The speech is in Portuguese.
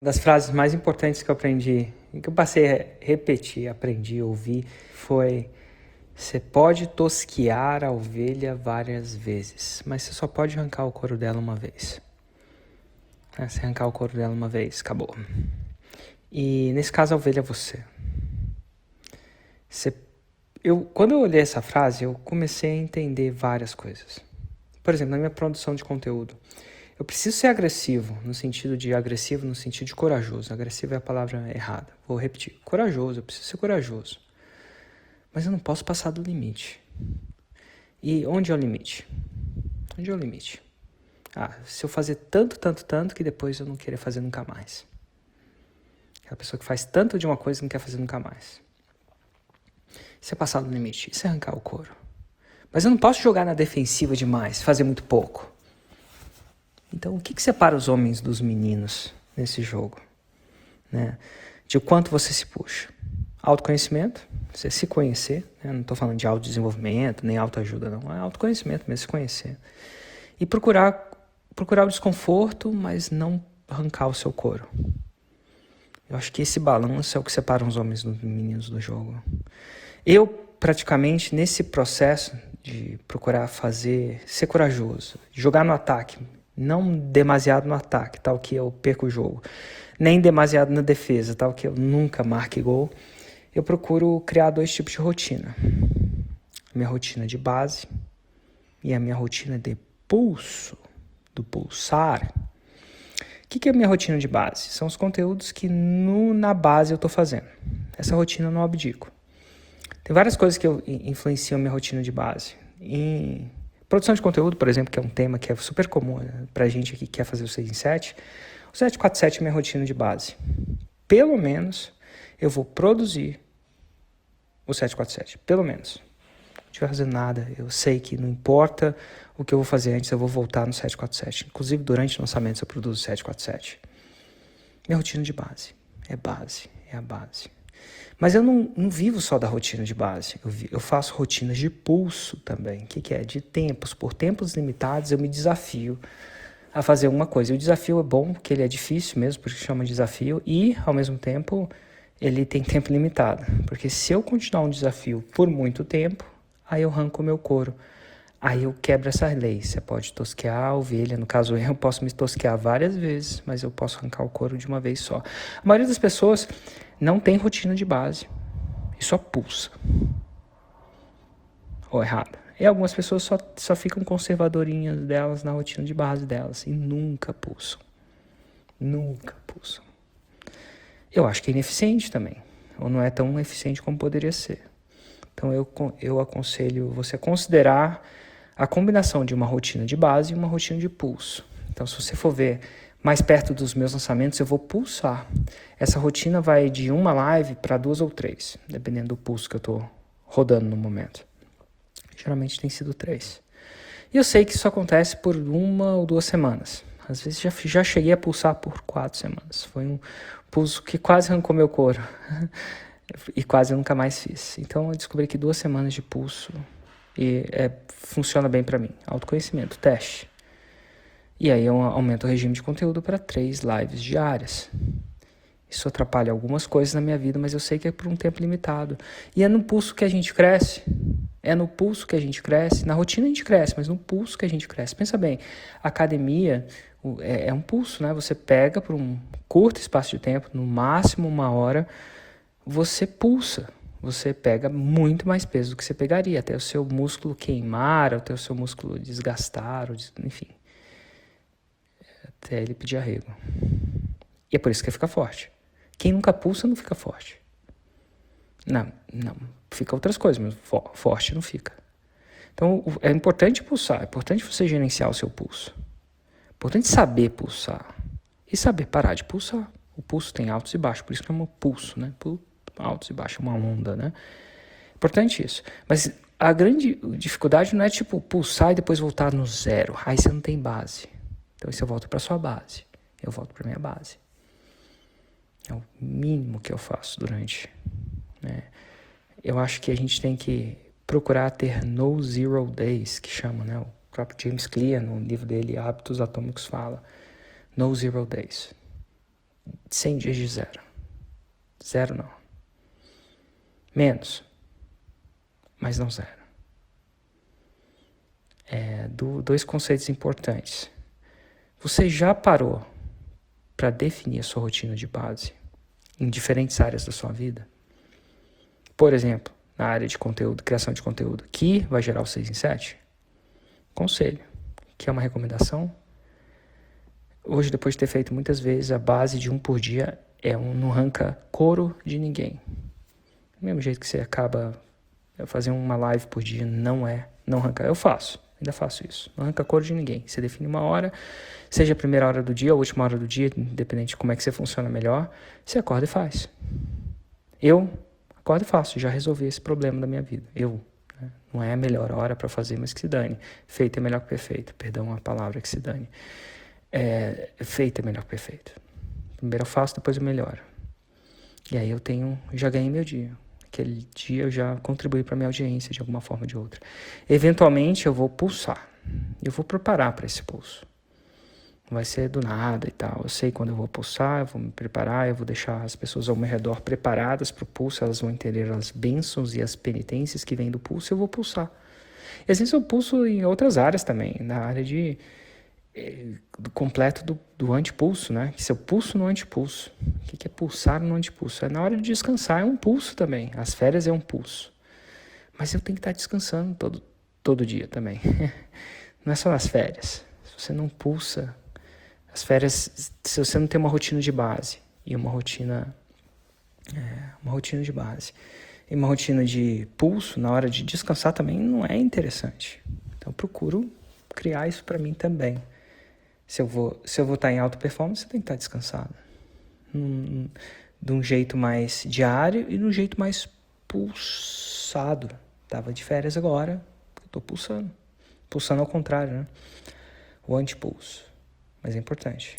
Uma das frases mais importantes que eu aprendi, e que eu passei a repetir, aprendi, ouvir, foi: você pode tosquiar a ovelha várias vezes, mas você só pode arrancar o couro dela uma vez. Se arrancar o couro dela uma vez, acabou. E nesse caso a ovelha é você. Quando eu olhei essa frase, eu comecei a entender várias coisas. Por exemplo, na minha produção de conteúdo, eu preciso ser agressivo no sentido de corajoso. Agressivo é a palavra errada. Vou repetir. Corajoso, eu preciso ser corajoso. Mas eu não posso passar do limite. E onde é o limite? Onde é o limite? Se eu fazer tanto que depois eu não querer fazer nunca mais. Aquela pessoa que faz tanto de uma coisa e não quer fazer nunca mais. Isso é passar do limite. Isso é arrancar o couro. Mas eu não posso jogar na defensiva demais, fazer muito pouco. Então, o que separa os homens dos meninos nesse jogo? Né? De o quanto você se puxa. Autoconhecimento, você se conhecer. Né? Não estou falando de autodesenvolvimento, nem autoajuda, não. É autoconhecimento mesmo, se conhecer. E procurar o desconforto, mas não arrancar o seu couro. Eu acho que esse balanço é o que separa os homens dos meninos do jogo. Eu, praticamente, nesse processo de procurar ser corajoso, jogar no ataque, não demasiado no ataque, tal que eu perco o jogo, nem demasiado na defesa, tal que eu nunca marque gol, eu procuro criar 2 tipos de rotina. A minha rotina de base e a minha rotina de pulso, do pulsar. O que é a minha rotina de base? São os conteúdos que na base eu estou fazendo. Essa rotina eu não abdico. Tem várias coisas que influenciam a minha rotina de base. Em produção de conteúdo, por exemplo, que é um tema que é super comum, né, pra gente aqui que quer fazer o 6 em 7, o 747 é minha rotina de base. Pelo menos eu vou produzir o 747, pelo menos. Não estiver fazendo nada, eu sei que não importa o que eu vou fazer antes, eu vou voltar no 747. Inclusive, durante o lançamento, eu produzo o 747. Minha rotina de base. É a base. Mas eu não vivo só da rotina de base, eu faço rotinas de pulso também. O que é? De tempos. Por tempos limitados eu me desafio a fazer uma coisa. E o desafio é bom, porque ele é difícil mesmo, por isso chama de desafio, e ao mesmo tempo ele tem tempo limitado. Porque se eu continuar um desafio por muito tempo, aí eu arranco o meu couro. Aí eu quebro essa lei. Você pode tosquear a ovelha, no caso eu posso me tosquear várias vezes, mas eu posso arrancar o couro de uma vez só. A maioria das pessoas não tem rotina de base e só pulsa. Ou errado. E algumas pessoas só ficam conservadorinhas delas na rotina de base delas e nunca pulsam. Nunca pulsam. Eu acho que é ineficiente também, ou não é tão eficiente como poderia ser. Então eu aconselho você a considerar a combinação de uma rotina de base e uma rotina de pulso. Então, se você for ver mais perto dos meus lançamentos, eu vou pulsar. Essa rotina vai de uma live para 2 ou 3, dependendo do pulso que eu estou rodando no momento. Geralmente tem sido 3. E eu sei que isso acontece por 1 ou 2 semanas. Às vezes já cheguei a pulsar por 4 semanas. Foi um pulso que quase arrancou meu couro. E quase eu nunca mais fiz. Então eu descobri que 2 semanas de pulso funciona bem para mim. Autoconhecimento, teste. E aí eu aumento o regime de conteúdo para 3 lives diárias. Isso atrapalha algumas coisas na minha vida, mas eu sei que é por um tempo limitado. E é no pulso que a gente cresce. É no pulso que a gente cresce. Na rotina a gente cresce, mas no pulso que a gente cresce. Pensa bem, a academia é um pulso, né? Você pega por um curto espaço de tempo, no máximo 1 hora, você pulsa. Você pega muito mais peso do que você pegaria, até o seu músculo queimar, até o seu músculo desgastar, enfim. Até ele pedir arrego. E é por isso que fica forte. Quem nunca pulsa não fica forte. Não, fica outras coisas, mas forte não fica. Então é importante pulsar, é importante você gerenciar o seu pulso. É importante saber pulsar e saber parar de pulsar. O pulso tem altos e baixos, por isso que chama pulso, né? Altos e baixos, uma onda, né? Importante isso. Mas a grande dificuldade não é tipo pulsar e depois voltar no zero. Aí você não tem base. Então você volta para sua base. Eu volto para minha base. É o mínimo que eu faço durante. Né? Eu acho que a gente tem que procurar ter no zero days, que chama, né? O próprio James Clear, no livro dele, Hábitos Atômicos, fala. No zero days. 100 dias de zero. Zero não. Menos. Mas não zero. Dois conceitos importantes. Você já parou para definir a sua rotina de base em diferentes áreas da sua vida? Por exemplo, na área de conteúdo, criação de conteúdo, que vai gerar o 6 em 7? Conselho, que é uma recomendação. Hoje, depois de ter feito muitas vezes, a base de um por dia não arranca couro de ninguém. Do mesmo jeito que você acaba fazer uma live por dia, não arranca. Eu ainda faço isso. Não arranca couro de ninguém. Você define uma hora, seja a primeira hora do dia ou a última hora do dia, independente de como é que você funciona melhor, você acorda e faz. Eu acordo e faço, já resolvi esse problema da minha vida. Né? Não é a melhor hora para fazer, mas que se dane. Feito é melhor que perfeito. Perdão a palavra, que se dane. Feito é melhor que perfeito. Primeiro eu faço, depois eu melhoro. E aí já ganhei meu dia. Aquele dia eu já contribuí para minha audiência de alguma forma ou de outra. Eventualmente eu vou pulsar. Eu vou preparar para esse pulso. Não vai ser do nada e tal. Eu sei quando eu vou pulsar, eu vou me preparar, eu vou deixar as pessoas ao meu redor preparadas para o pulso, elas vão entender as bênçãos e as penitências que vêm do pulso, eu vou pulsar. E às vezes eu pulso em outras áreas também, na área do completo do antipulso, né? Que se eu pulso no antipulso. O que é pulsar no antipulso? É na hora de descansar, é um pulso também. As férias é um pulso. Mas eu tenho que estar descansando todo dia também. Não é só nas férias. Se você não pulsa, as férias, se você não tem uma rotina de base e uma rotina de base e uma rotina de pulso na hora de descansar também não é interessante. Então eu procuro criar isso para mim também. Se eu vou estar em alta performance, eu tenho que estar descansado. De um jeito mais diário e de um jeito mais pulsado. Tava de férias agora, eu tô pulsando. Pulsando ao contrário, né? O antipulso. Mas é importante.